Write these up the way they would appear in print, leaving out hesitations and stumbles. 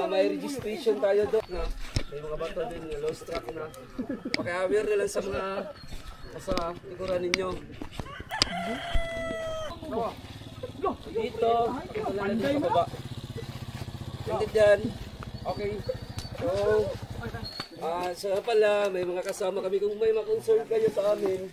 may registration tayo doon na may mga bato din na lost track na. Paki-aware na lang sa mga nasa likuran ninyo. Dito, ito lang natin sa baba. Hindi dyan. Okay. So, pala, may mga kasama kami. Kung may ma-concern kayo sa amin,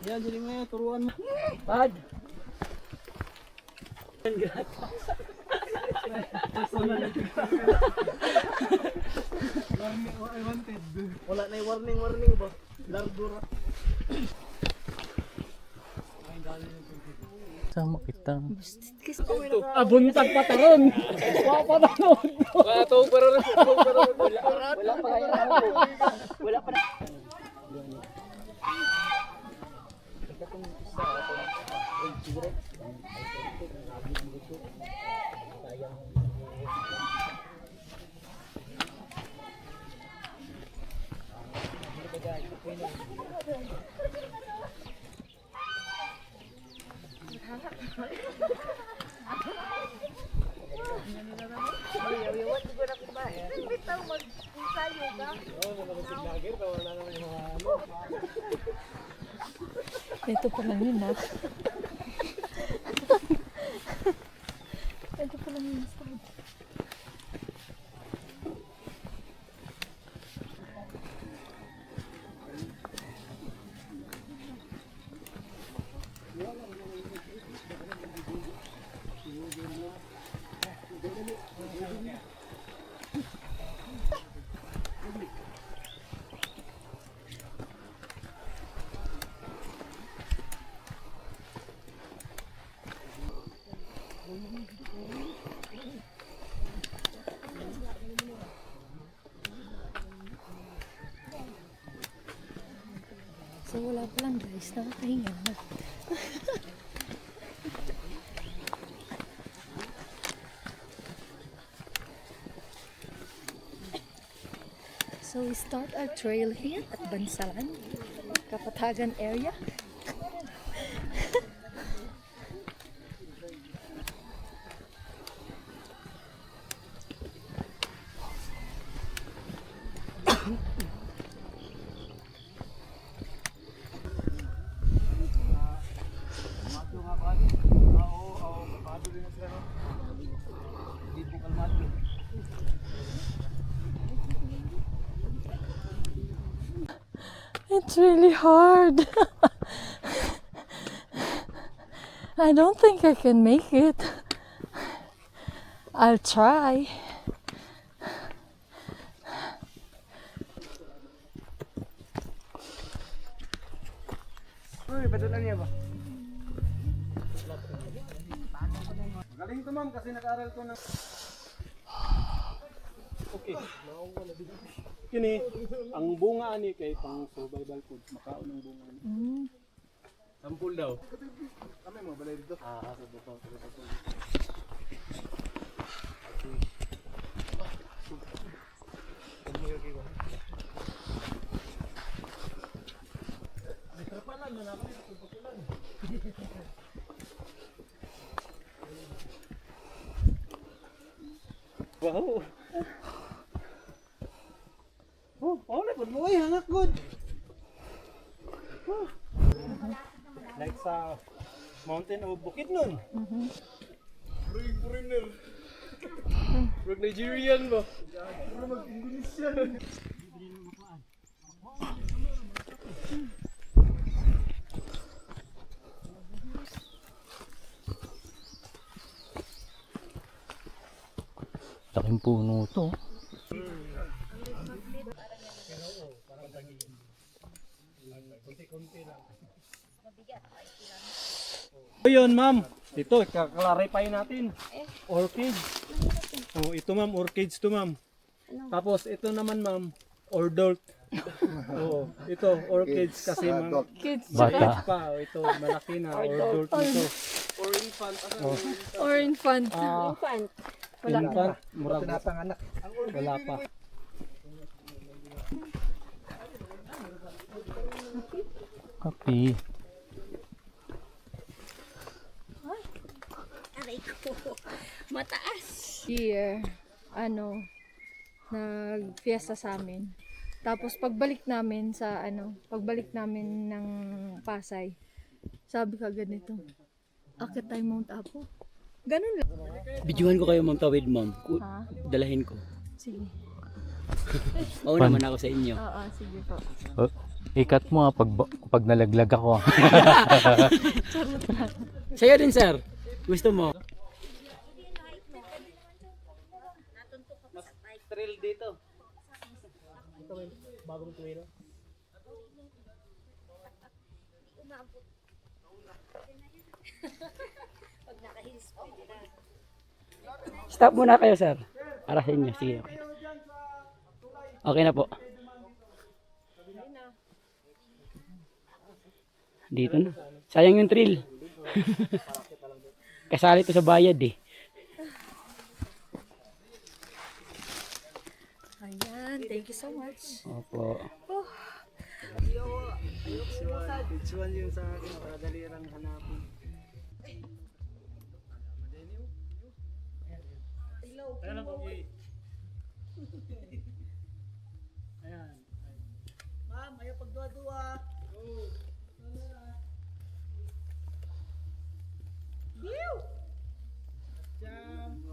yan, jadi may turuan mo. bad. Wala na yung warning ba? Largo. Sama kita. Buntag pataron. Papataron. Ito, pero wala pa kayo. Wala pa na. Ito pala yun ha. Ito pala yun. So wala pa lang guys, nakakahinga na. So we start our trail here at Bansalan, Kapatagan area. It's really hard. I don't think I can make it. I'll try. Uy, padulan niya ba? Magaling ito ma'am kasi nag-aral ko ng... Okay. Kini, ang bunga ani kay pang survival food. Makaon ng bunga ani. Sampul daw. Kami mo balay dito. Sa dito. Wow. Oh, na pud mo ay hangak good. sa Mountain of Bukidnon. Foreigner. Rug Nigerian ba? Mag-Indonesian. Laking puno to. So yun ma'am, ito kaklarify natin. Orchid. Oh, ito ma'am, orchids to ma'am. Tapos ito naman ma'am, ordalt. Oo, ito orchids kasi ma'am. Kids. Bata. Pa, ito malaki na ordalt nito. Or infant. Infant. Infant, murag wala pa. Kapi. Aray ko. Mataas. Year, nag-fiesta sa amin. Tapos pagbalik namin ng Pasay, sabi ka ganito, akit tayo Mount Apo. Ganun lang. Bidyuhan ko kayo ma'am tawid ma'am. Ha? Dalahin ko. Sige. Oo naman ako sa inyo. Oo, sige po. Oh, ikat mo pag nalaglag ako. Sa'yo din sir. Gusto mo? Trail dito. Ito bagong trail. Stop muna kayo sir. Para sa inyo. Sige. Okay, okay na po. Dito na. Sayang yung trail. Kasali to sa bayad eh. Ayan, thank you so much. Opo. Picturean yung sa akin para dali lang hanapin. Ayan lang po. Ayan. Ma'am, ayaw pagdua-dua. View! Jam!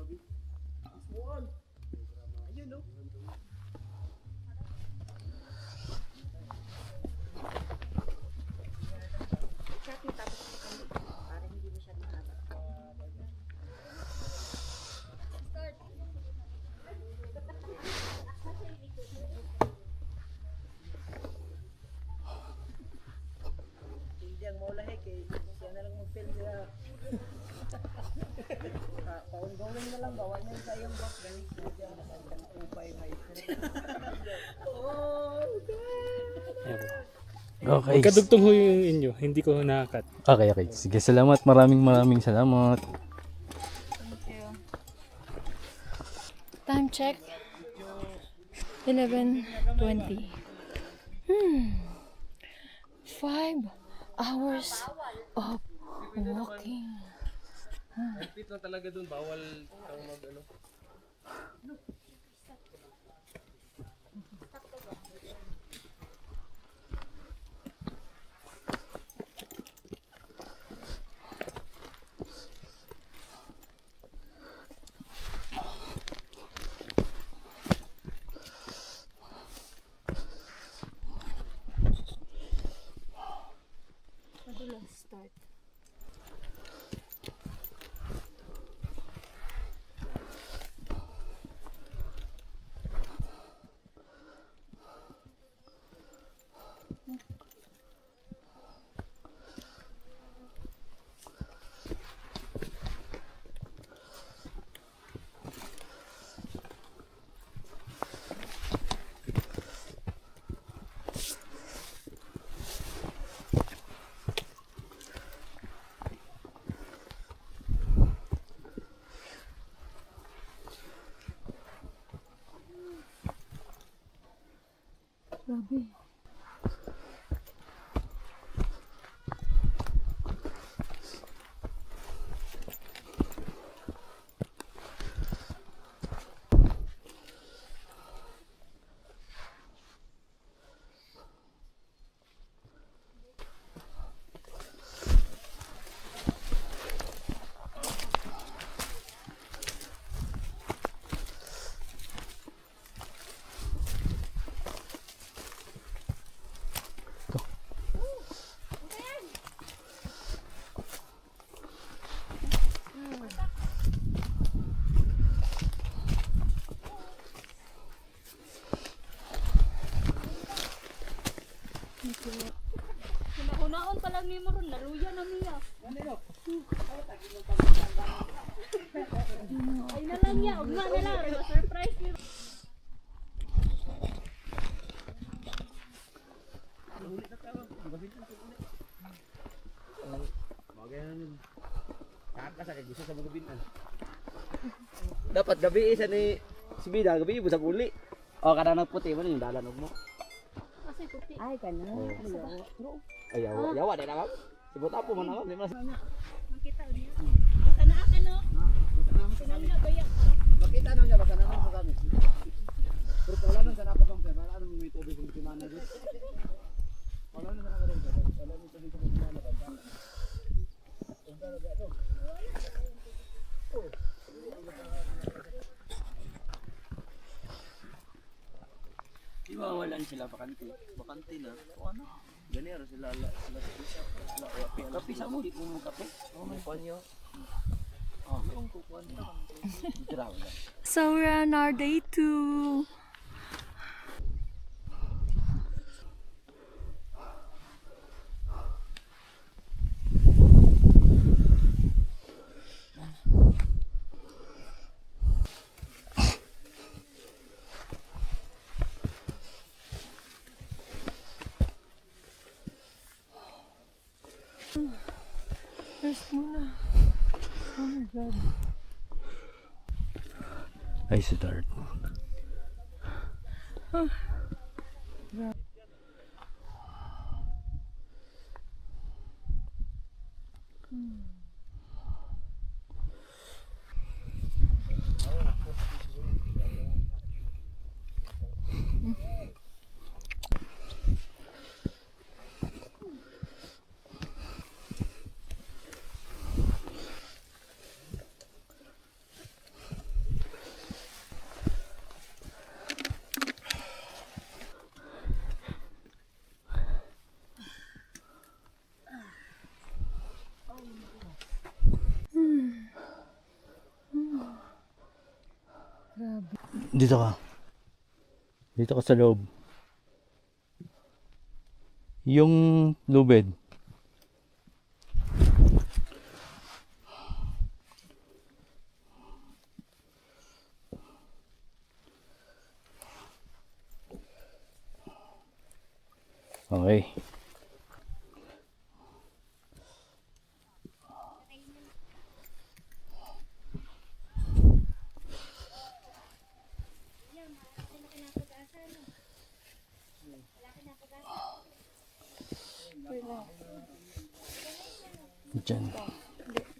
One! Ayun no? Okay. Kadugtong ho yung inyo, hindi ko nakakat. Okay, okay. Sige, salamat. Maraming salamat. Thank you. Time check. 11:20. 5 hours of walking. Repeat lang talaga dun, bawal kang mag-ano. Madalas start. Grabe. pa lang ni mo ron, naluya na niya. Ay na lang niya, ugma na lang, surprise niyo. Dapat gabi isa ni si Bida, gabi ibo sa uli. O, kada nagputi mo yung dalanog mo. Kasi puti. Ay, ganun. Ay, yawa din naman. Sibot apo mo naman. Makita niyo. Basta na ka no. Sinangga baya ka. Makita na niya, baka naman sa kami. Pero wala nang sana ako bang pera, wala nang may tubig yung simana dito. Wala nang sana ako bang pera, wala nang tubig yung simana dito. Di ba walan sila bakante? Bakante na. O ano? Ganyan sila Kapi sa mo, di mo kape. Oh, may panyo. So we're on our day 2. Rest muna. Oh my God. Ay, si Dart. Dito ka. Dito ka sa loob. Yung lubid. Okay. Diyan.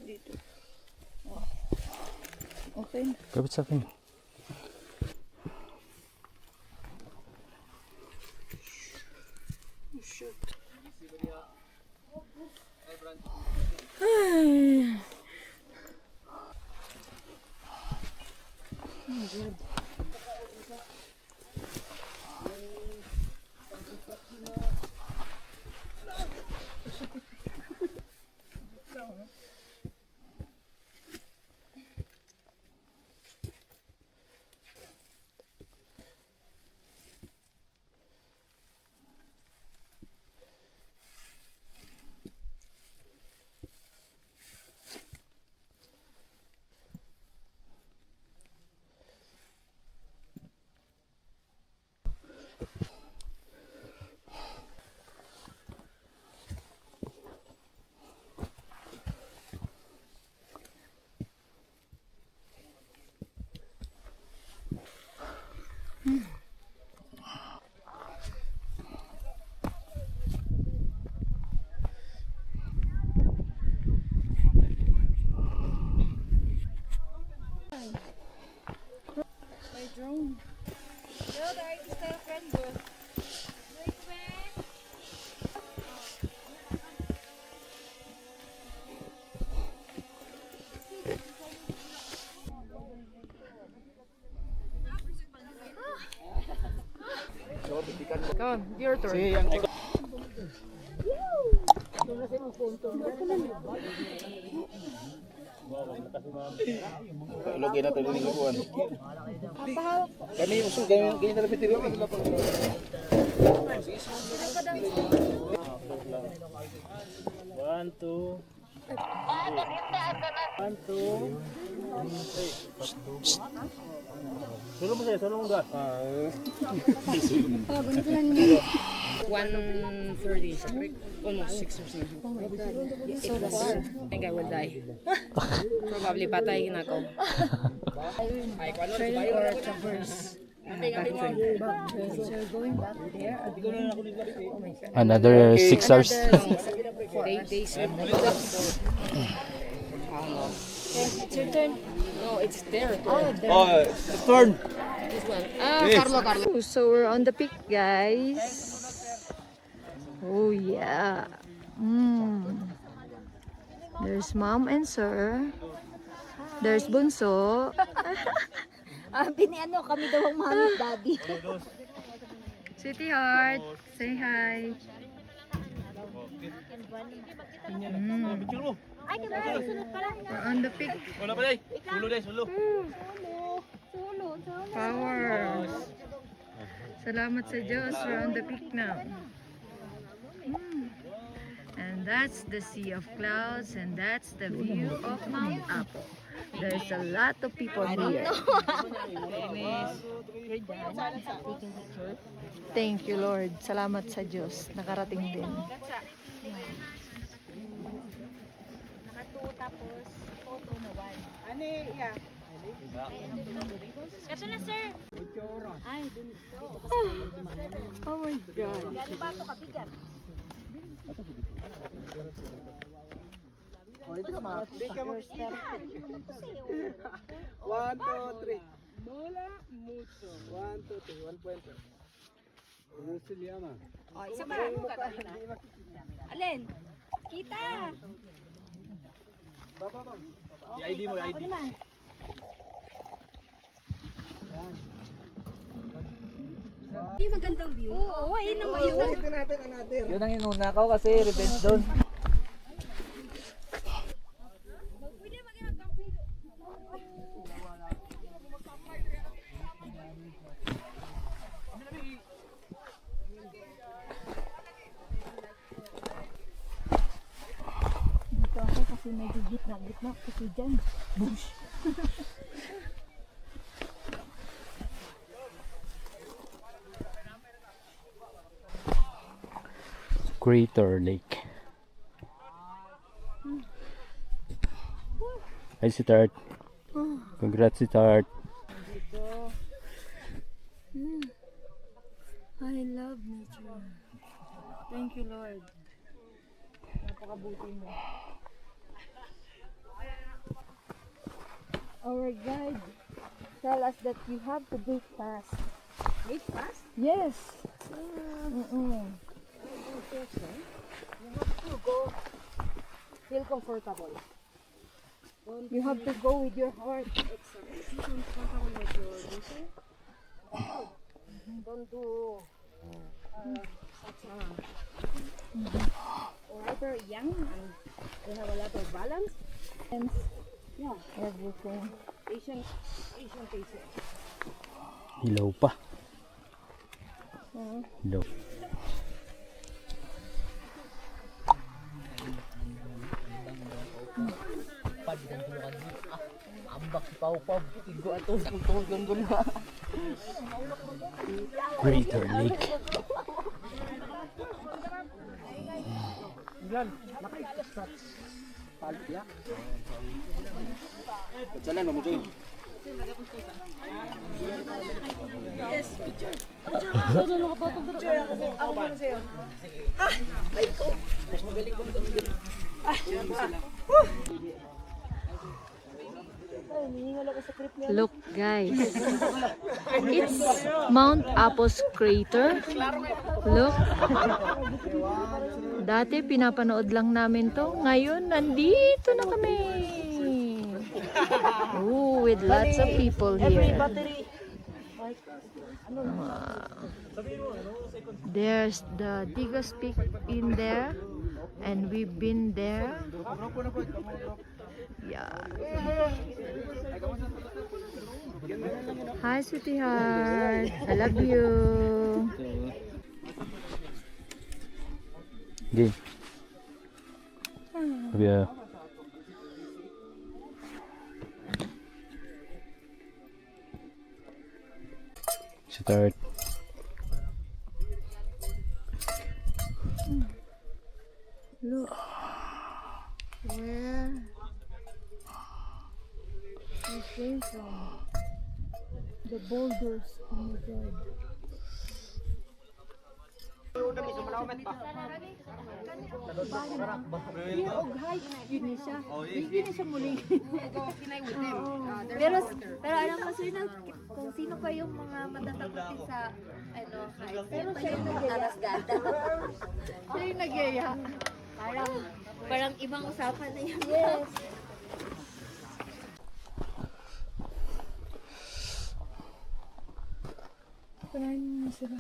Dito. Okay. Kapit sa akin. Drone. Yo, the artist tayo friend ko. Come, your turn. Sige, ang login na tuloy ng kuwan. Kami usul kami na lapit dito. One, two. 1, 2. Sulong mo sa'yo, sulong mo doon. 1:30, almost 6 or something. It was, I think I would die. Probably patay na ako. Trail or traverse. So going back there. Another 6 hours. 8 days. It's your turn. No, it's there. Turn! This one. Carlo. So we're on the peak, guys. Oh yeah. There's mom and sir. There's bunso. Biniano kami daw ang mami daddy. Sweetheart, say hi. Ay, kamay, sunod pala. We're on the peak. Wala pa day. Sulo day, sulo. Sulo. Power. Salamat sa Diyos. We're on the peak now. And that's the sea of clouds, and that's the view of Mount Apo. There's a lot of people here. Thank you, Lord. Salamat sa Diyos. Nakarating din. Nakatu tapos photo na one. Ito na, sir. Ay, dun. Oh my God. Galing ba ito kabigat? One, two, three. Mola mucho. 1, 2, 3. 1 pointer. ¿Cómo se llama? Oh, isa pa. Alin? Kita. ID mo, ID. Hindi magandang view. Oo, ayun na yun. Yun ang inuna ko kasi revenge doon. Dito ako kasi medyo gitna kasi dyan. Bush. Crater Lake. Hi, Sitart. Congrats, Sitart. I love nature. Thank you, Lord. Napakabuti mo. Our guide tell us that you have to breathe fast. Wait, fast? Yes. Feel comfortable. You have to go with your heart. Don't do such a... Or very young and they have a lot of balance. And Yeah, everything. Asian patient. Hilaw pa. Hilaw. Crater Lake. Jalan mo dyan. Look, guys. It's Mount Apo's crater. Look. Dati pinapanood lang namin to. Ngayon, nandito na kami. Oh, with lots of people here. Wow. There's the Digas Peak in there. And we've been there. Yeah. Hi, sweetheart. I love you. Game. Yeah. Start. Look. Where we came from. The boulders. Oh my God. Yun ni siya. Hindi na siya muling. Pero alam mo sino, kung sino pa yung mga matatakutin sa ano, pero siya yung nag-alasgada. Siya yung nagyaya. Parang ibang usapan na yun. Yes. Panahin mo na sila.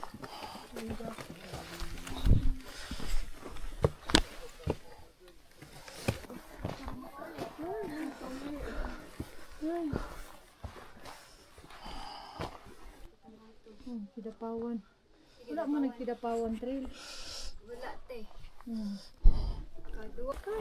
Kidapawan. Wala mo nagkidapawan trail. Wala, te. Kadua ka.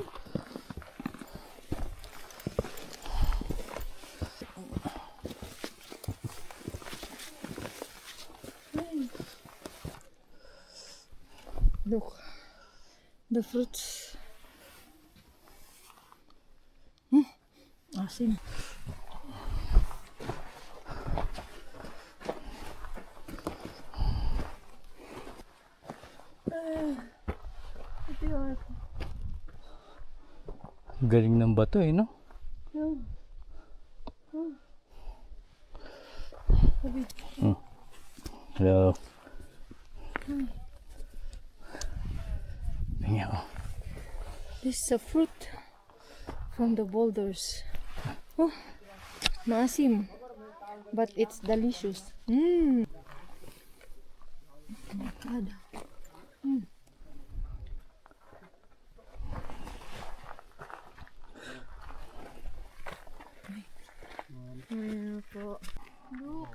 Look. The fruits. Asim. Ito yun. Galing ng bato eh, no? Hello. Tingnan ko. This is a fruit from the boulders. Oh, maasim. But it's delicious. Oh my God. Ayun po. Look.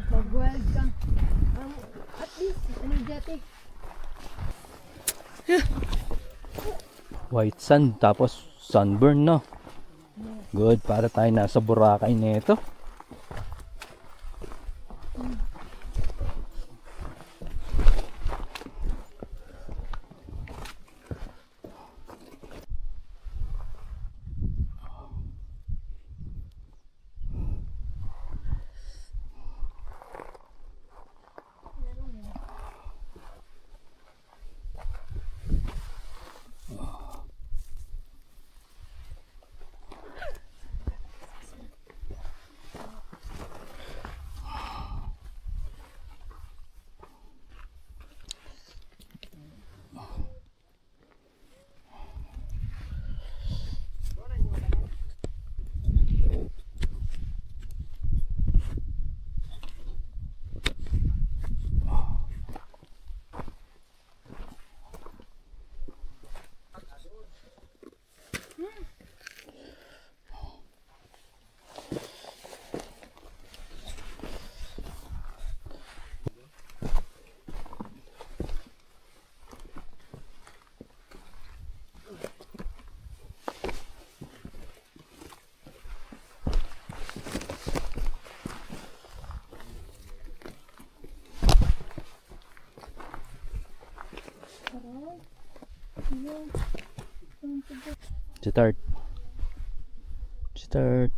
Mag-wild ka. At least, energetic. White sand tapos sunburn, no? Good, para tayo nasa Boracay nito. Start. Start.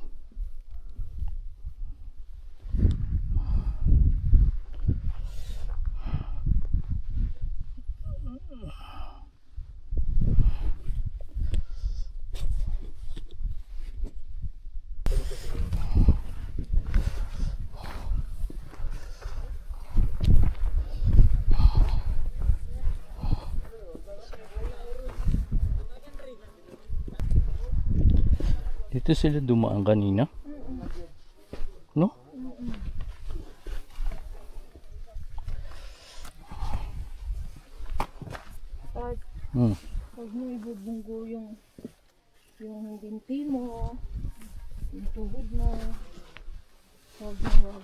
Dito sila dumaan kanina. No? Pag, Hmm. pag mo ibubunggo yung binti mo, yung tuhod mo, huwag na huwag.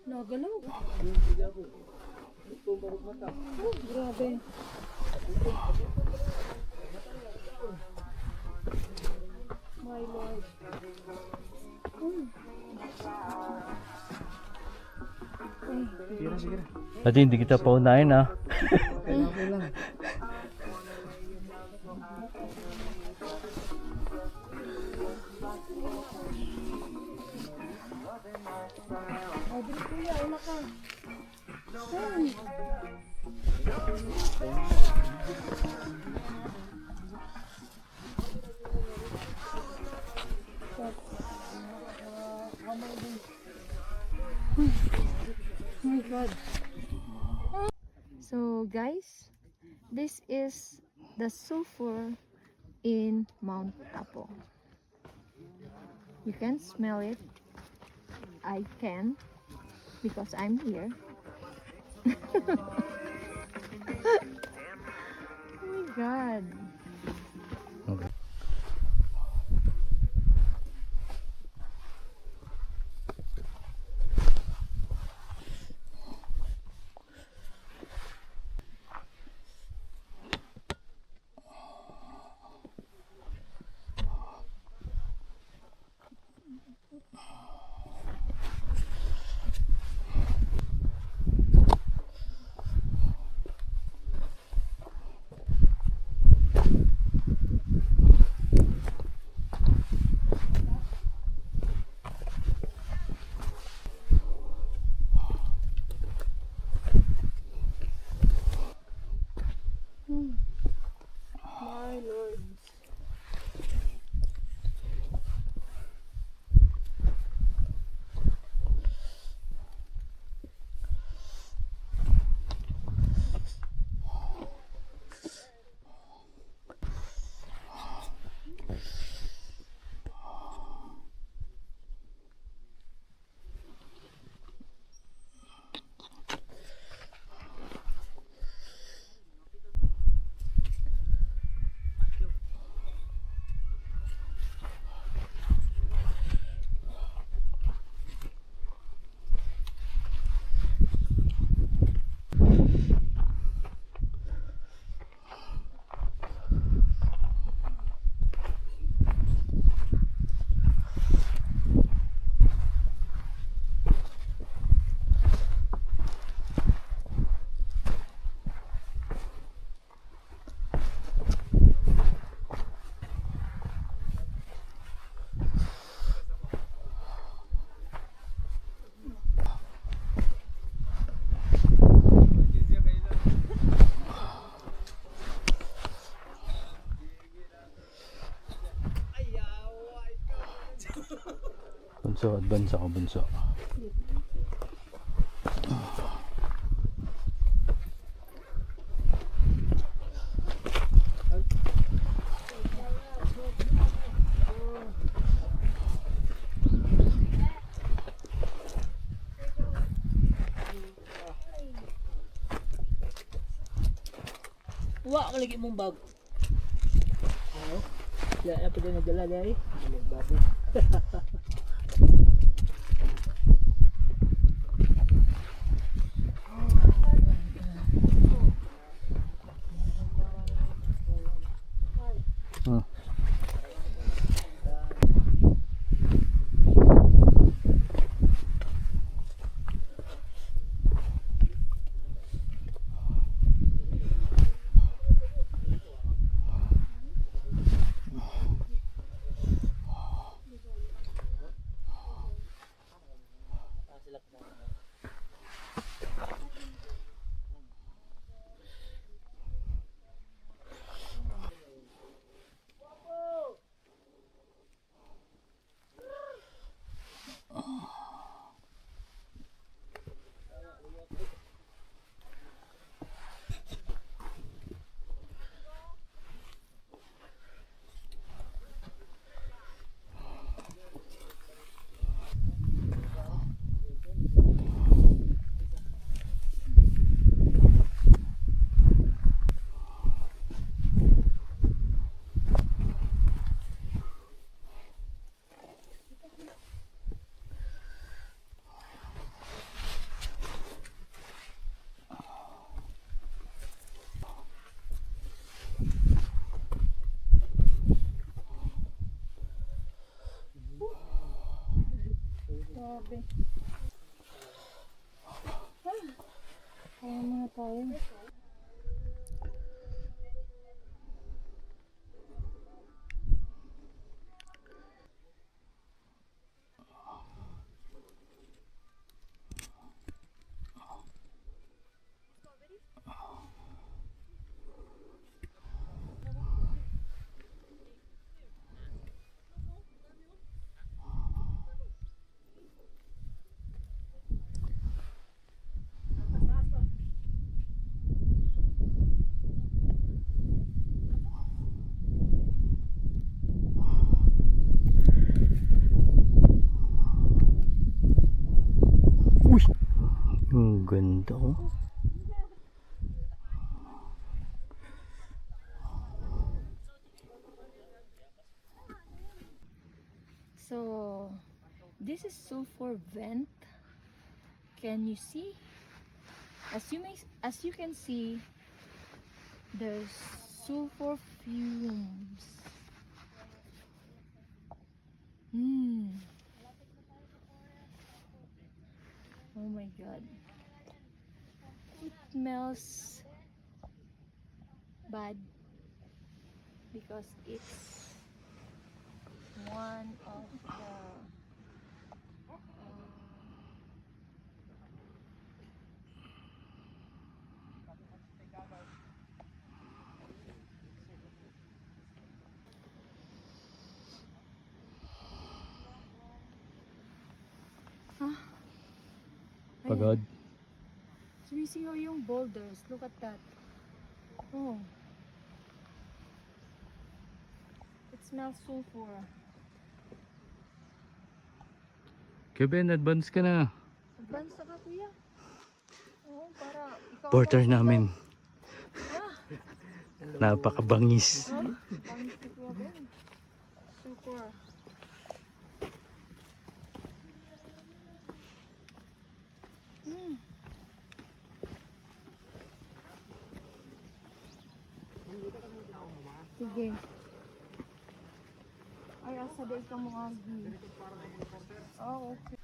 Nagalaw. Oh, grabe. My Lord. Pati hindi kita paunahin ha. My God. So guys, this is the sulfur in Mount Apo. You can smell it. I can because I'm here. Oh my God. My Lord. Bunso, advance ako bunso. Wa malagi mong bag. Ano? Ya, apa dia nak jalan dari? Babu. Grabe. Kaya mga tayo. Ang ganda oh. So, this is sulfur vent. Can you see? As you can see, there's sulfur fumes. Oh my god. It smells bad because it's one of the Pagod. sumisigaw yung boulders. Look at that. Oh. It smells sulfur. Kevin, advance ka na. Advance na ka, kuya. Oo, para ikaw Porter ang- namin. Napakabangis. Ha? Pangit si kuya Ben. Sulfur. Sige. Ay, asa day ka mo agi. Oh, okay.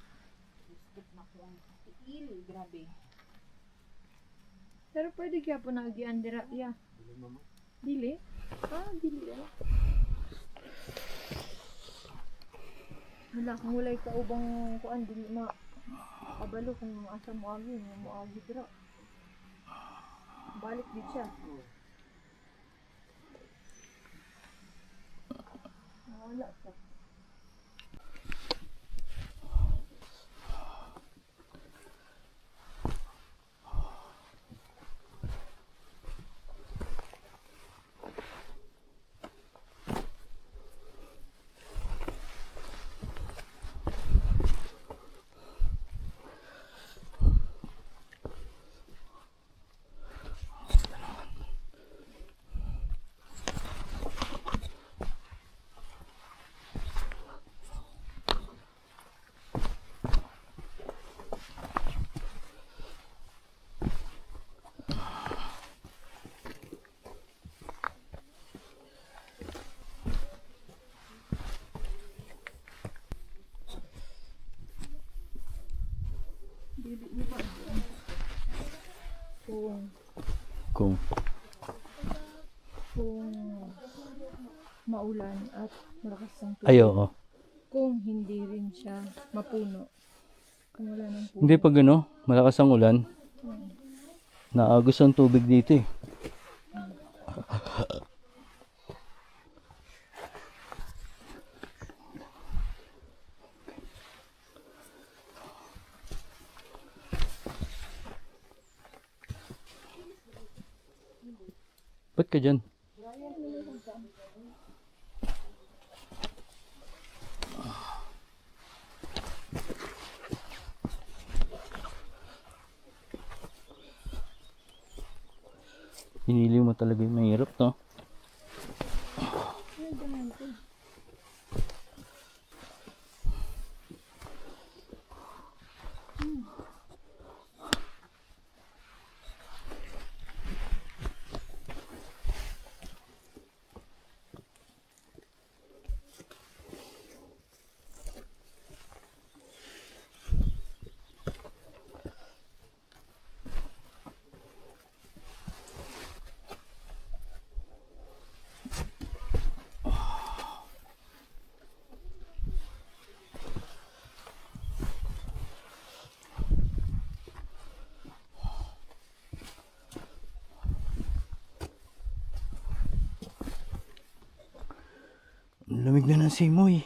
Grabe. Pero pwede kaya po naagian dira, ya. Dili? Ah, dili ah. Wala, kung walay ka ubang kuan, dili kabalo kung asa mo agi dira. Balik di siya. Wala siya. Kung Maulan at malakas ang tubig. ay oo. Kung hindi rin siya mapuno. Kung wala ng puno. Hindi pag ano, malakas ang ulan. Naagos ang tubig dito eh. Ba't ka dyan? Pinili mo talaga yung mahirap, no? Lamig na ng simoy.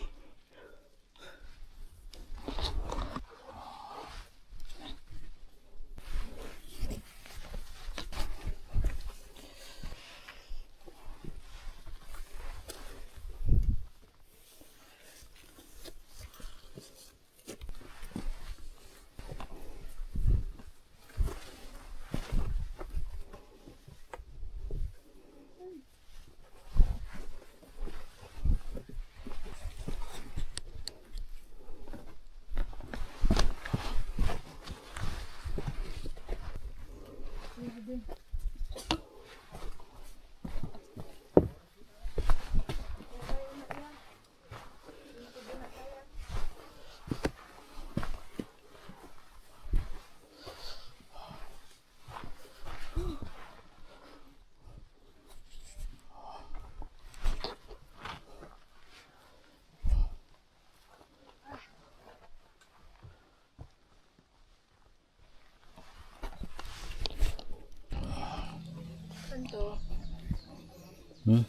Hmm?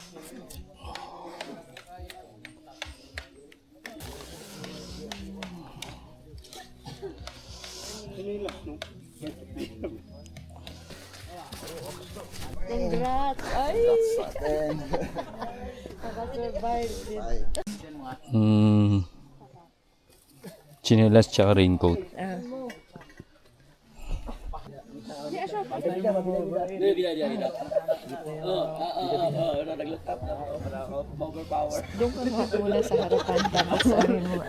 Congrats! Ay! Nakasurvive din. Chinelas tsaka raincoat. Doon ka nga muna sa harapan tapos sabihin mo.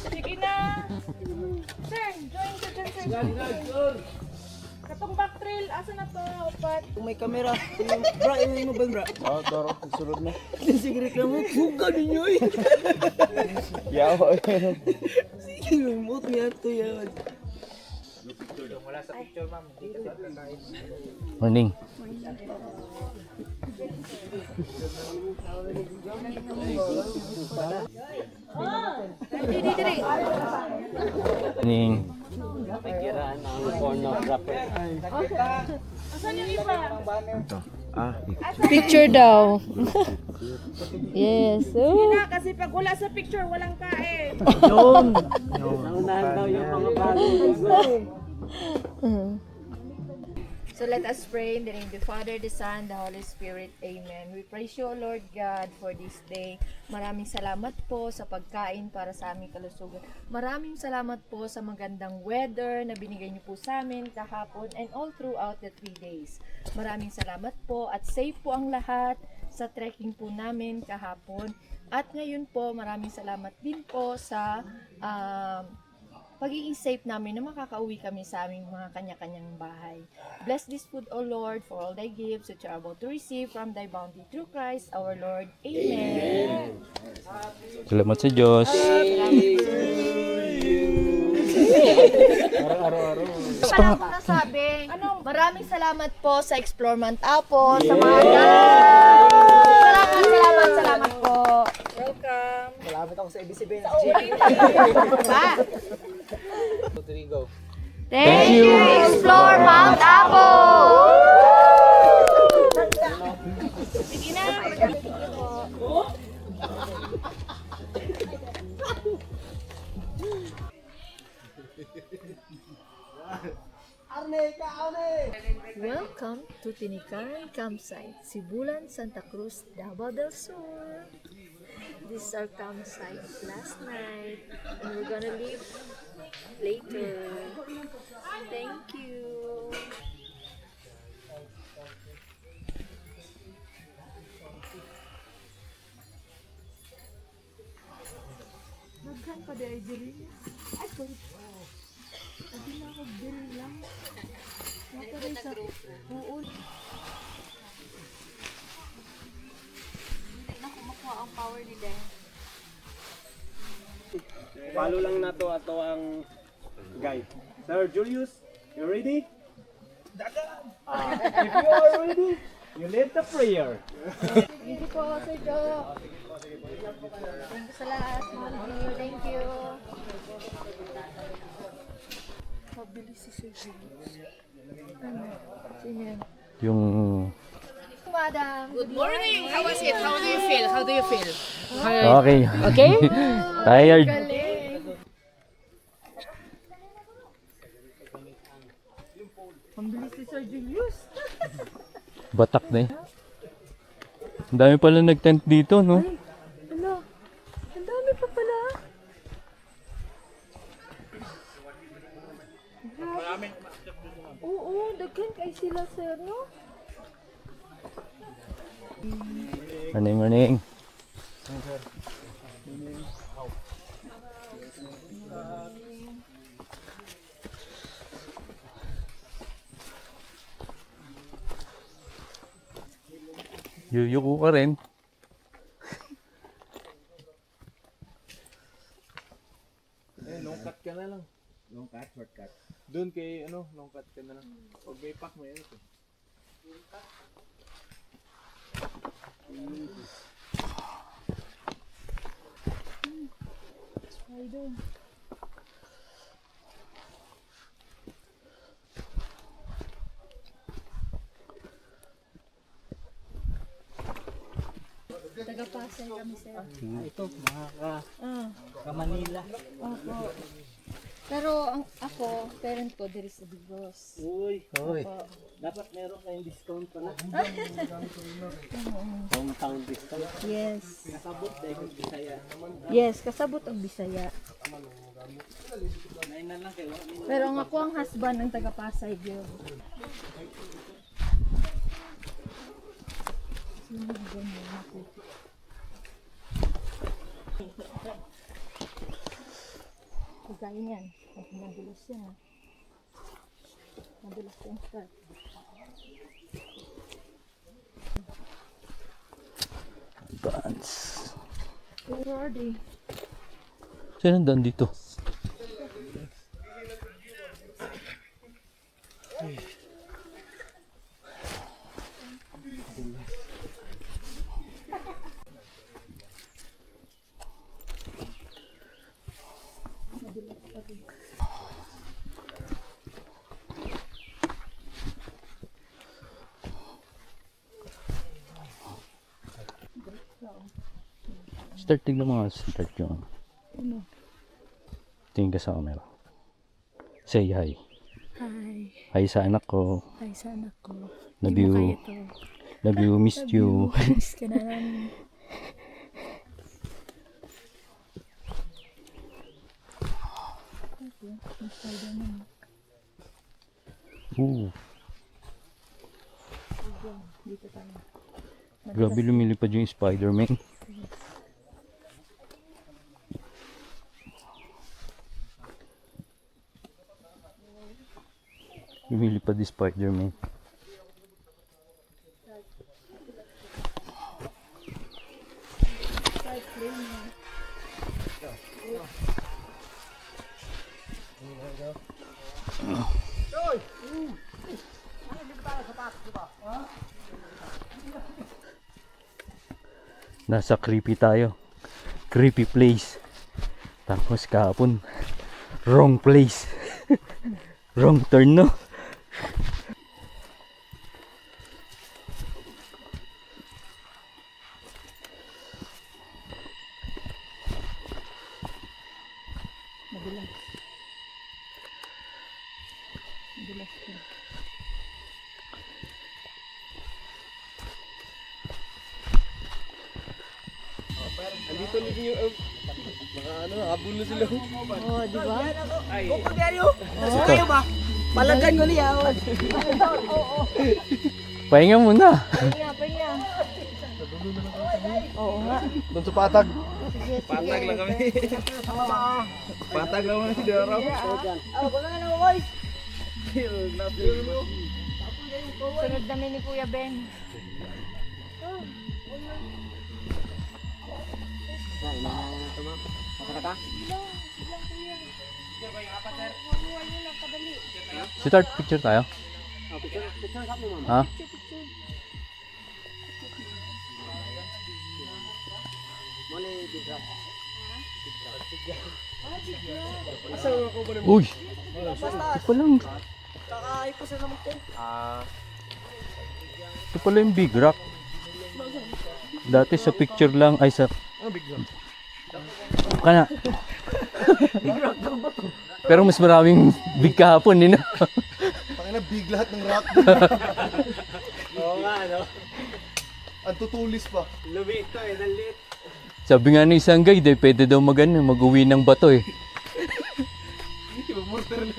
Sige na! Sir, join ka dyan, sir. Katong back trail, asa na to? Upat. Kung may kamera, bra, iuwi mo ba, bra? Oo, toro, sulod na. Sige, reklamo, buka ninyo eh. Yawa eh. Sige, remote nga to yan. Morning. Morning. Picture daw. Yes. Oh. Kasi pag wala sa picture, walang kain. Naunahan daw yung mga bago. So let us pray in the name of the Father, the Son, the Holy Spirit. Amen. We praise you, O Lord God, for this day. Maraming salamat po sa pagkain para sa aming kalusugan. Maraming salamat po sa magandang weather na binigay niyo po sa amin kahapon and all throughout the 3 days. Maraming salamat po at safe po ang lahat sa trekking po namin kahapon. At ngayon po, maraming salamat din po sa pagiging safe namin na makakauwi kami sa aming mga kanya-kanyang bahay. Bless this food, O Lord, for all thy gifts which are about to receive from thy bounty through Christ our Lord. Amen. Salamat sa Diyos. Pala ko nasabi, maraming salamat po sa Explore Mount Apo, sa mga salamat po. Welcome. Salamat ako sa ABCBN. Thank you, Explore Mount Apo! Sige na. Welcome to Tinikaran Campsite, Sibulan, Santa Cruz, Davao del Sur. This is our campsite last night, and we're gonna leave later. Thank you. Nagkan pa dahil diri. Ay, sorry. Adi na ako diri lang. Nataray sa... Oo. Hindi na ko makuha ang power ni Dan. Follow lang na to ato ang guide. Sir Julius, you ready? If you are ready, you lead the prayer. Thank you po, Sir Joe. Thank you sa lahat. Thank you. Pabilis si Sir Julius. Ano? Sino yan? Yung Madam. Good morning. How was it? How do you feel? How do you feel? Okay. Okay? Tired. Batak na eh. Ang dami pala nag-tent dito, no? Ano? Ang dami pa pala. Oo, daghan kay sila, sir, no? Morning, morning. Yuyuko ka rin. Long cut ka na lang. Long cut, shortcut. Doon kay long cut ka na lang. Pag may pack mo yan ito. Taga-Pasay kami, sir. Ito, Manila. Opo. Pero ako, parent ko, there is a Digos. Uy. Dapat meron kayong discount pala. Hometown discount. Yes. Kasabot dahil Bisaya. Yes, kasabot ang Bisaya. Nain na lang kayo. Pero ang ako ang husband ng taga-Pasay, yun. Kagaya niyan. Madulas yan, ha. Madulas yung start. Advance. Pero already, Saan ang daan dito? Start, tignan mo nga. Start yung tingin ka sa camera. Say hi. hi. Hi sa anak ko. Hi sa anak ko. Love Di you. mo kaya to. Love you. Missed you. Miss ka na namin. Ooh. Grabe lumilipad yung Spider-Man. Lumilipad yung Spider-Man. Nasa creepy tayo. Creepy place. Tapos kahapon, wrong place. Wrong turn, no? Andito ulit yung mga habol na sila. Oh, di ba? Bukod diaryo. Kayo ba? Palagan ko niya. Pahinga muna. Pahinga. Oo nga. Doon sa patag. Patag lang kami. Patag lang kami si Daraw. Wala na boys. Sunod namin ni Kuya Ben. Start picture tayo. Ha? Uy! Ito pa lang. Kakaay ko sa naman ko. Ito pala yung big rock. Dati sa picture lang, ay sa... Kana. Pero mas maraming big kahapon din. Pakina big lahat ng rock. Oo nga, no? Ang tutulis pa. Lumit to eh, nalit. Sabi nga ng isang guide, pwede daw mag-uwi ng bato eh. Mortar lang.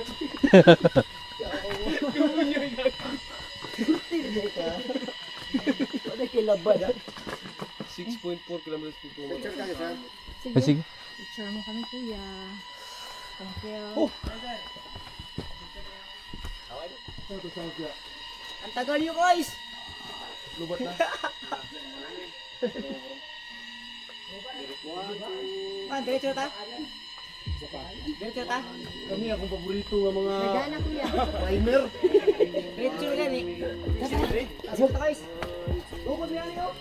Wala kilabad ah. 6.4 kilometers per hour. Ah, sige. Picture mo kami, kuya. Thank you. Ang tagal niyo guys. Lubat na. Diretso ta. Diretso ta. Kami akong paborito ng mga Nagana, kuya. primer. Diretso lang eh. Diretso ta guys. Bukod niya niyo.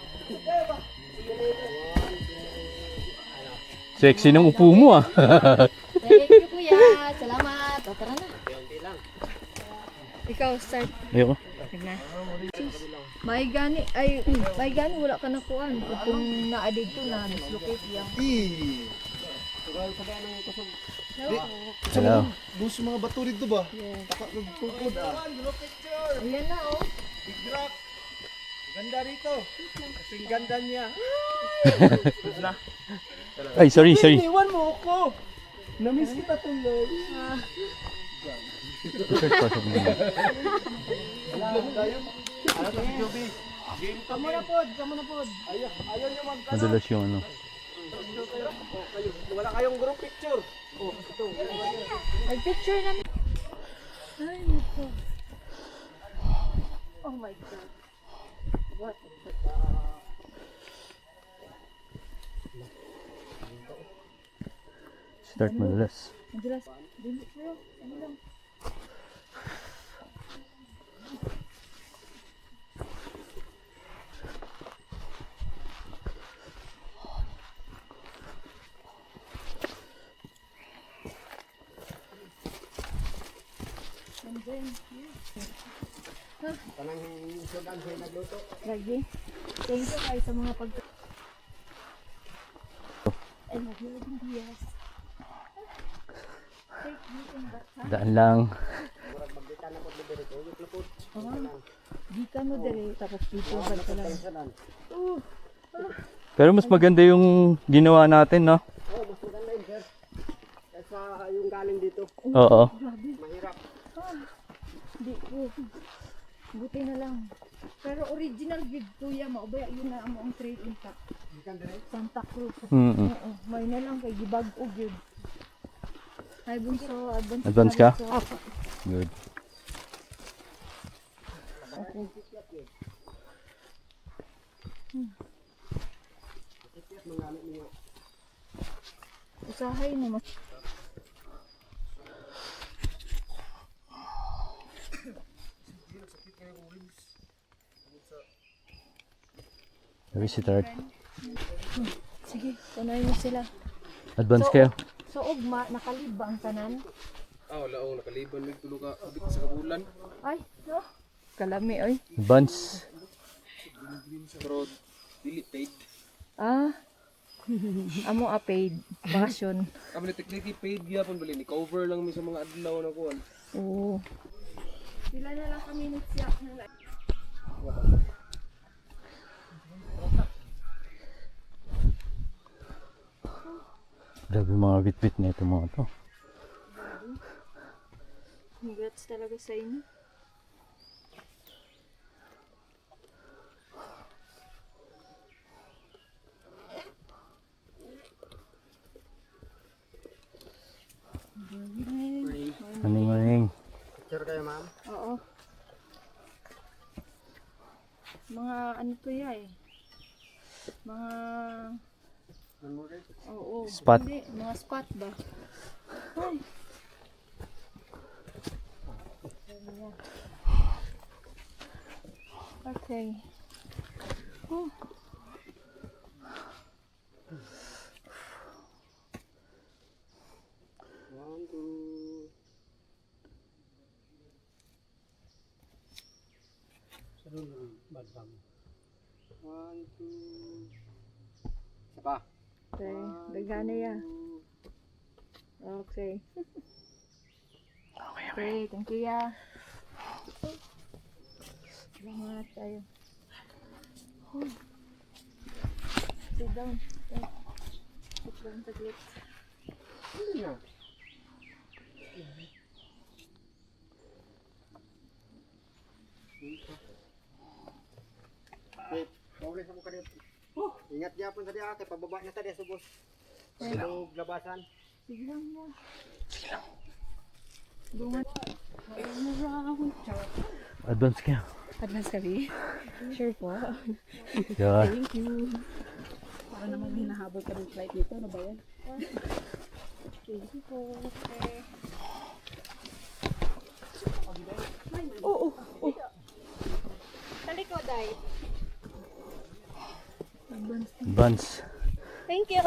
Sexy ng upo mo ah. Thank you, kuya. Salamat. O, tara na. Ikaw, start. Ayoko. Tignan. May gani, wala ka nakuhan. Kung na-addict to na, dislocate yan. Hello. Doon sa mga bato dito ba? Taka nagtukod ah. Ayan na, oh. Ganda rito. Kasing ganda niya. Ay, sorry. Iniwan mo ako. Namiss kita tuloy. Kamu na pod. Madalas yung ano. Wala kayong group picture. Nag-picture namin. Ay, nako. Oh my God. What? Start madalas. Madalas. Dili kayo. Ano lang. And then, lagi. Thank you kayo sa mga pag... I love you, Diaz. Daan lang. Di ka mo dire, tapos dito ba ka lang. Pero mas maganda yung ginawa natin, no? Sa yung galing dito. Oo. Di ko. Buti na lang. Pero original gig kuya mo, ba yun na ang trail intact. Santa Cruz. Mm-mm. Oo, may na lang kay gibag-o gyud. Hi bunso, Advance ka? Opo. Good. Usahay na mas. Sabi si Tart. Sige, tunayin mo sila. Advance kayo. So ugma nakalib ba ang tanan? Wala akong nakaliban. May tulog ka sa kabulan. Ay, no. Kalami oy. Advance. Pero, dili paid. Ah. Amo paid bakasyon. Kami technically paid gyapon bali ni cover lang mi sa mga adlaw na kuan. Oo. Sila na lang kami nagsiyak ng Grabe mga bit-bit na ito mga to. Congrats talaga sa inyo. Morning. Picture kayo ma'am. Oo. Mga ano to ya eh. Mga oo. Spot. Hindi, mga spot ba? Ay. Okay. Oh. 1, 2. Isa pa. Okay, dagana ya. Okay. Okay, thank you ya. Salamat tayo. Sit down. Sit down saglit. Paulit sa mukha dito. Ingat niya po tadi kay pababa na tadi sa bus. Sa labasan. Sige lang mo. Advance ka. Advance kami. Sure po. Yeah. Thank you. Para naman hinahabol kami flight dito. Ano ba yan? Thank you po. Okay. Talikod ay. Advance. Thank you.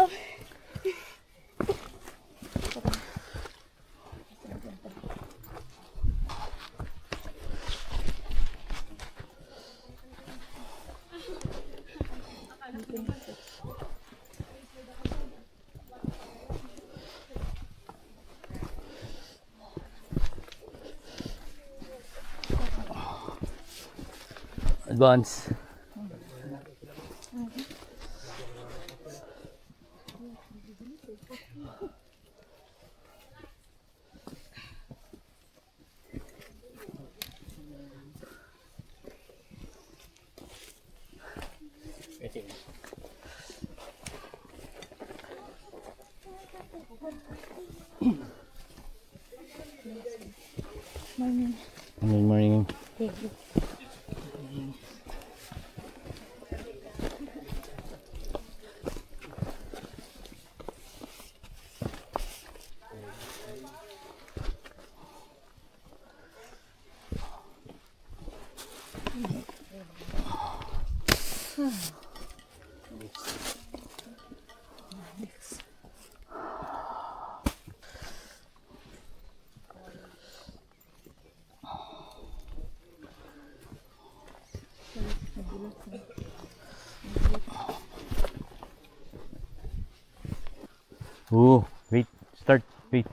Advance. Morning, morning. Oh, wait. Start. Wait.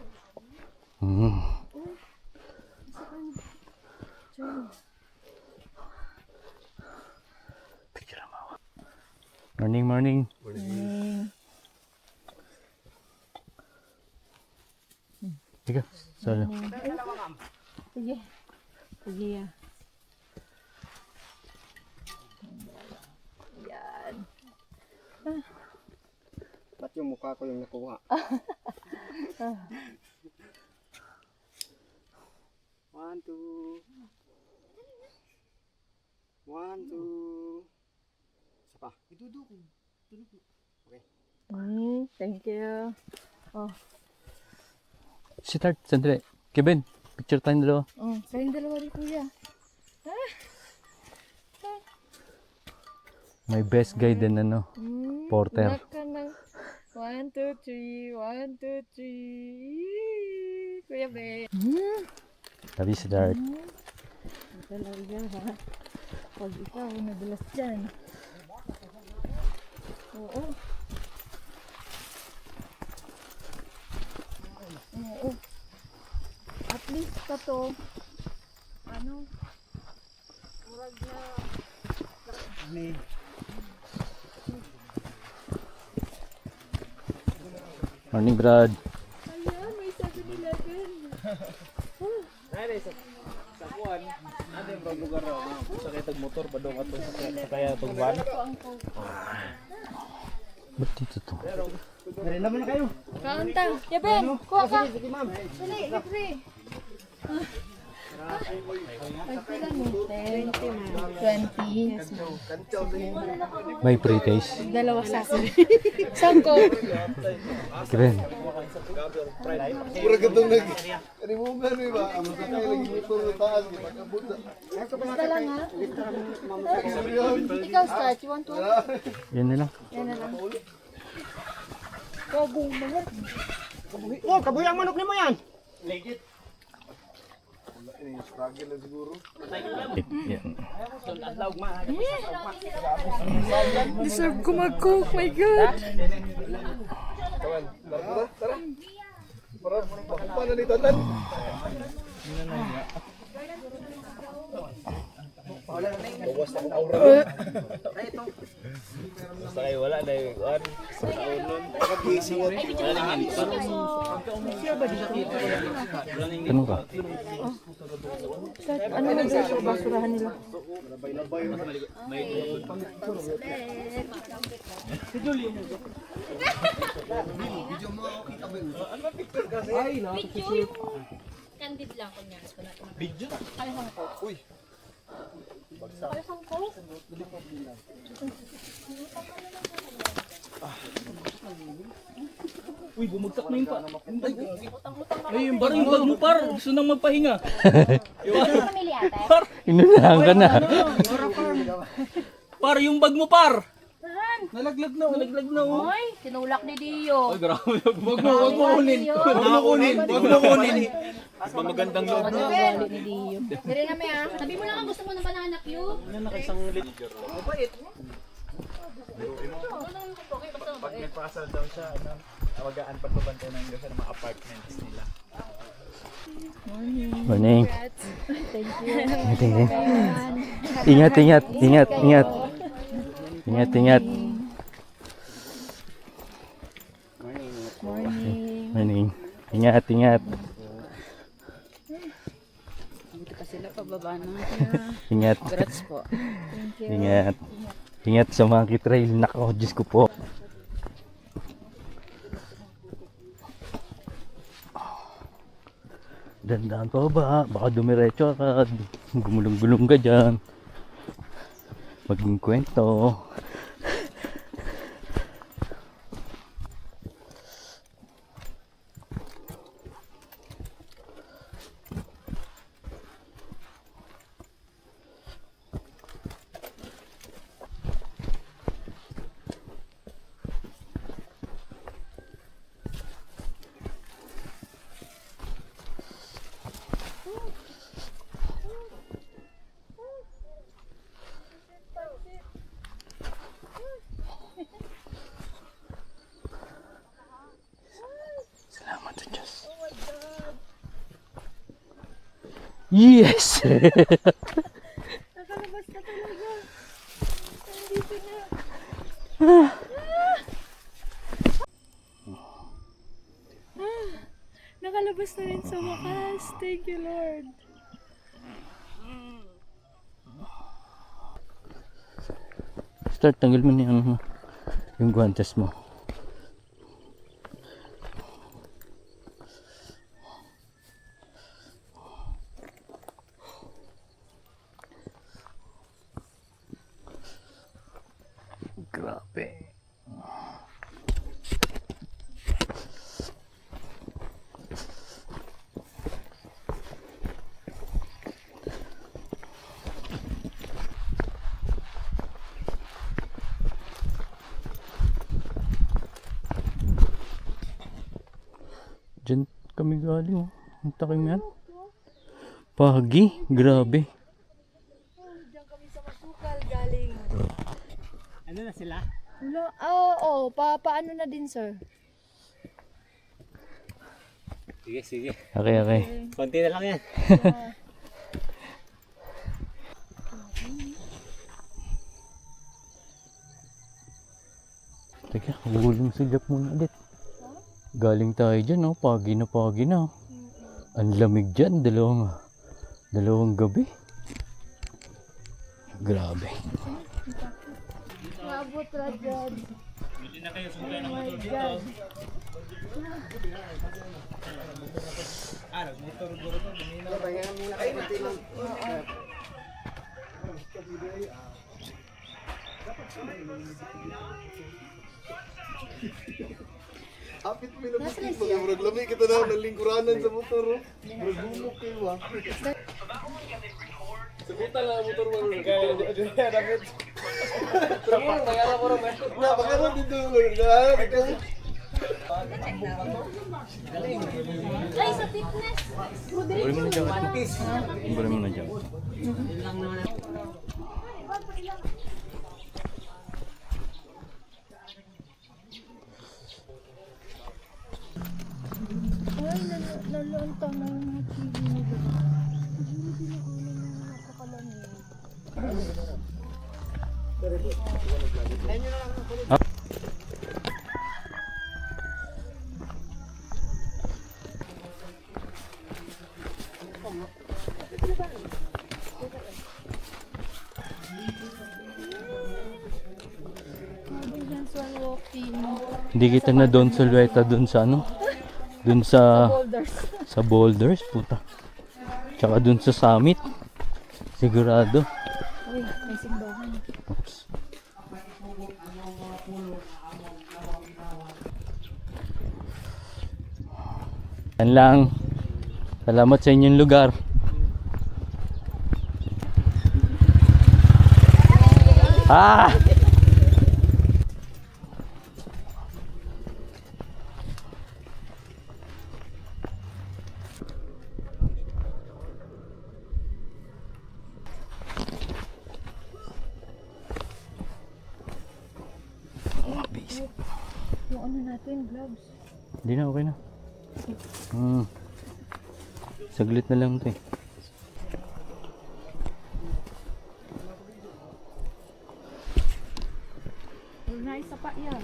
Picture mo. Morning, morning. Tiga, solo. Sige. Sige ya. Yan. Ba't yung mukha ko yung nakuha? 1, 2. 1, 2. Isa pa. Thank you. Start, sandali. Kevin, picture tayo dalawa. Kayong dalawa rin kuya. My best guide din ano. Porter. Inak ka ng 1, 2, 3. 1, 2, 3. Kuya Ben. Sabi start. Talaga ha. Pag ikaw nadulas dyan. Oo. Oo. At least pa to. Ano? Murag na. Morning, Brad. Ayan, may 7-Eleven. Sa kuwan, ano yung lugar ro? Sa kaya motor ba daw ato sa kaya tong van? Ba't dito to? Meron naman na kayo. Kaunta. Ya Ben, kuha ka. Sige ma'am. Dali, libre. Pagpilan mo? 20 ma'am. 20. Yes ma'am. May pre-taste. Dalawa sa akin. Sangko. Kevin. Pura gatong nag... Ano mo ba ano ba? Amo sa kayo lagi mo puro taas. Pagkabuta. Basta lang ha. Ikaw start. You want to? Yan na lang. Yan na lang. Kagong mga. Oh, kabuyang manok ni mo yan. Yan. Deserve ko mag-cook, my God. Ganun ka? Ano na sa basurahan nila? Candid lang kunya. Uy, bumagsak na yung pa. Ay, yung bag mo par. Gusto nang magpahinga. Pamilya ate. Inunahan ka na. Par, yung bag mo par. Nalaglag na. Nalaglag na. Hoy, tinulak ni Dio. Ay, grabe. Wag mo kunin. Wag mo kunin. Wag mo kunin. Mas magandang loob na. Dire na may sabi mo lang ang gusto mo ng banana cue. Pag nagpakasal daw siya, tawagaan pagbabantay ng Diyos sa mga apartments nila. Morning. Thank you. Ingat, ingat, ingat, ingat. Ingat, ingat. Morning. Ingat, ingat. Dito pa sila pababa na. Ingat. Congrats po. Ingat. Ingat sa mga kitrail. Nako, Diyos ko po. Dandan pa ba? Baka dumiretso ka. Gumulong-gulong ka dyan. Maging kwento. Salamat sa Diyos. Yes! Nakalabas ka talaga. Nandito na. Nakalabas na rin sa wakas. Thank you, Lord. Start, tanggal mo na yung guantes mo. Grabe. Diyan kami galing, oh. Ang takim yan. Pagi, grabe. Diyan kami sa Masukal galing. Ano na sila? Oo, paano na din, sir? Sige, sige. Okay, okay. Konti na lang yan. Teka, gulong silap muna ulit. Galing tayo dyan, oh. Pagi na pagi na. Ang lamig dyan, dalawang gabi. Grabe. Abot na dyan. Hindi na kayo sumulay ng motor dito. Motor-guro to. Pahinga muna kayo. Kunti lang. Apit mo na bitin mo. Murag lamig kita na ng lingkuranan sa motor. Murag bumok kayo ah. Sabutan lang ang motor mo. Kaya dapat. Bagaran dito. Ay, sa fitness. Buli mo na dyan. Buli mo na dyan. Ay, nalantang na yung mga TV nila. Siguro pinakalan na napakalamig. Sabi dyan sa walking. Hindi kita na doon sa Lueta, doon sa ano? Doon sa Boulders. sa boulders, puta. Tsaka doon sa summit. Sigurado. Uy, may simbahan. Oops. Yan lang. Salamat sa inyong lugar. Ah! Yung ano natin, gloves. Hindi na, okay na. Saglit na lang ito eh. Nice pa yan.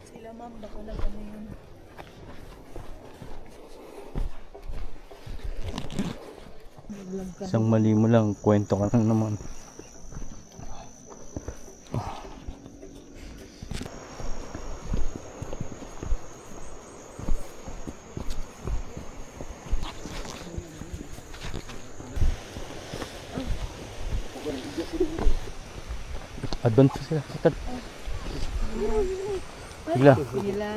Sila ma'am, bako lang ano yun. Isang mali mo lang, kwento ka na naman. Advance pa sila. Sikat. Bigla. Sila.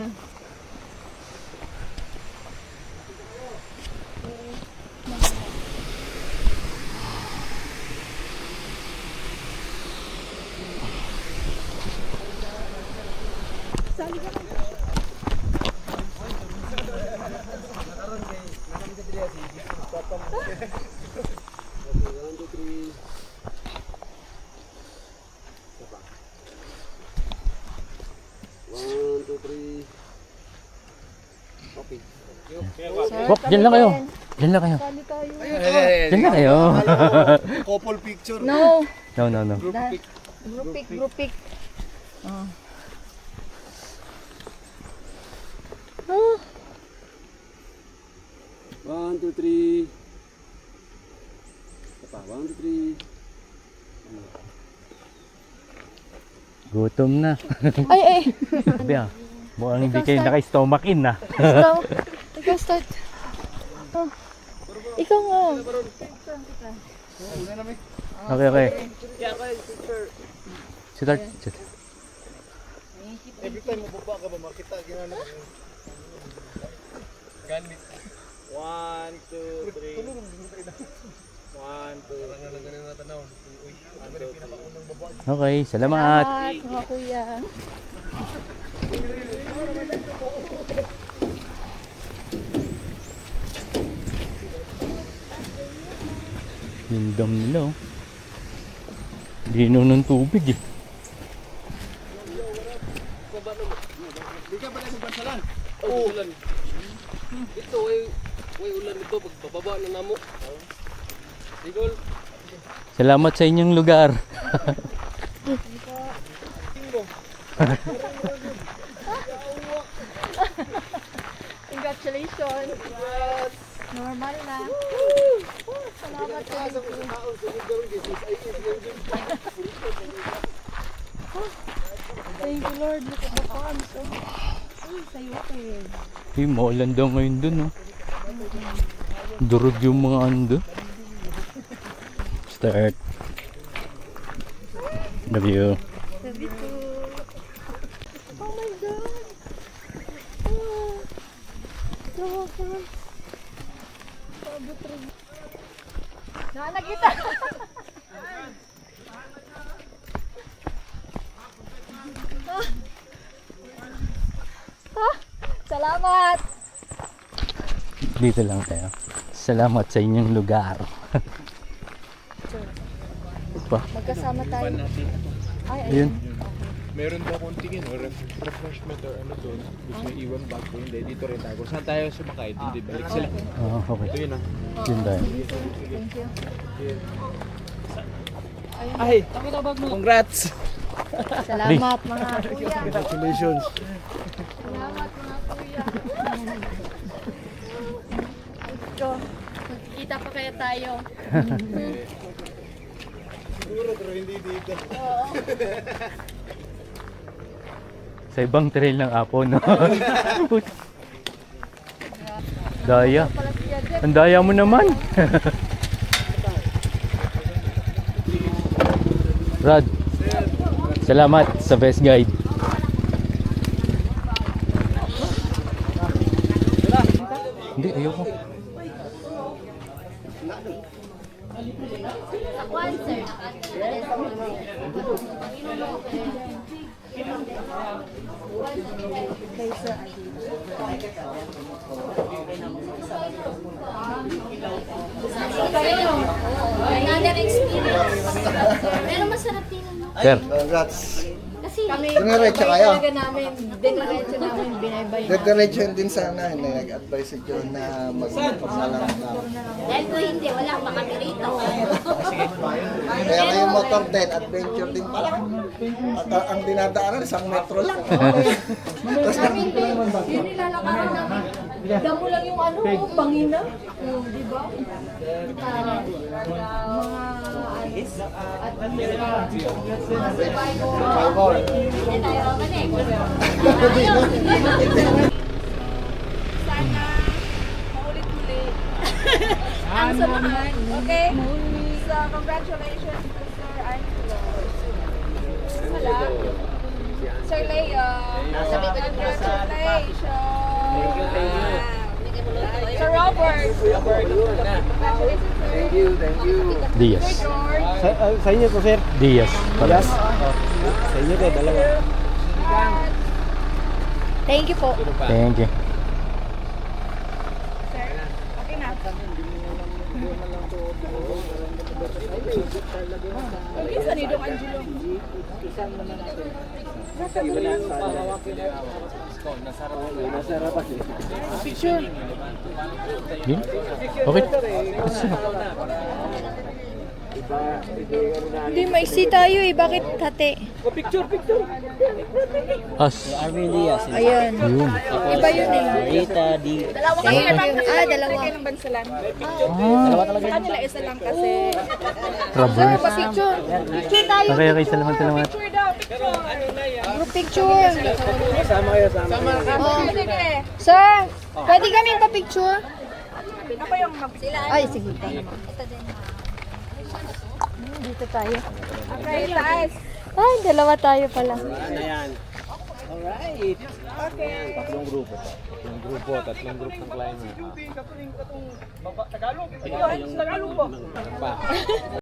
Wop, dyan lang kayo. Dyan lang kayo. Sali tayo. Dyan lang kayo. Couple picture. No. No, no, no. Group pic. Oh. Oh. 1, 2, 3. Apa? 1, 2, 3. Gutom na. Ay. Sabi ah. Mukhang hindi kayo naka-stomach in na. Ikaw start. Oh. Ikaw nga. Okay, okay. Start. Every time mababa ka ba, makita ginano. Ganit. 1, 2, 3. 1, 2. Okay, salamat. Mga kuya. Yung dam nila oh. Lino ng tubig eh. Di ka ba na sa bansalan? Oo. Ulan. Ito, way ulan ito. Pagbababa na namo. Digol. Salamat sa inyong lugar. Congratulations. Normal na. Salamat po. Thank you Lord. Look at the farms. Ay, sayo eh. Hey, maulan daw ngayon dun oh. Durog yung mga ando. Start. W. Sabi ko. Oh my God. Oh. Gawa ka. Pabot rin. Nakita. Salamat! Dito lang tayo. Salamat sa inyong lugar. Magkasama tayo. Yun. Meron daw konting refreshment or ano doon. Gusto nyo iwan bag ko, hindi. Dito rin tayo. Saan tayo sumakay? Hindi, balik sila. Okay. Ito yun ah. Yun tayo. Ay, congrats! Salamat mga kuya. Congratulations! Salamat mga kuya. Ito, magkikita pa kaya tayo. Sa ibang trail ng Apo, no? Daya. Ang daya mo naman. Brad, salamat sa best guide. Hindi, ayoko. Another experience. Pero masarap din ano. Sir, Congrats! Kasi Diniretso kayo? Diniretso namin, binaybay namin. Nagdiretso din sana, nag-advise si John na magpasalamat na. dahil ko hindi, wala pa kami rito. Kaya ngayong motor din, adventure din pala. At ang dinadaanan, 1 metro lang. Tapos Yun nilalakaran namin. Damo lang yung ano, pangina. Di ba? Hindi tayo manik. Sana maulit-ulit ang samahan. Okay? So, congratulations to Sir Angelo. Wala. Sir Leo. Congratulations. Sir Robert. Congratulations, sir. Diaz. George. sa inyo to, sir. Diaz. Pala. Sa inyo to, dalawa. Thank you po. Thank you. Sir, okay na. Minsan ni Dong Angelo. Yun? Okay. Hindi, maiksi tayo eh. Bakit hati? As. Ayan. Yun. Iba yun eh. Dalawa kami naman. Dalawa. ng bansalan. Ah, Sa kanila isa lang kasi. rubber. Picture. Picture tayo. Okay, salamat. Picture daw, picture. Group picture. Sama kayo, sama. Oh. Sir, pwede kami pa-picture? Ako yung Ay, sige. Dito tayo. Okay, taas. Ay, dalawa tayo pala. Tatlong grupo. Tatlong grupo, tatlong group ng climber. Tagalog po.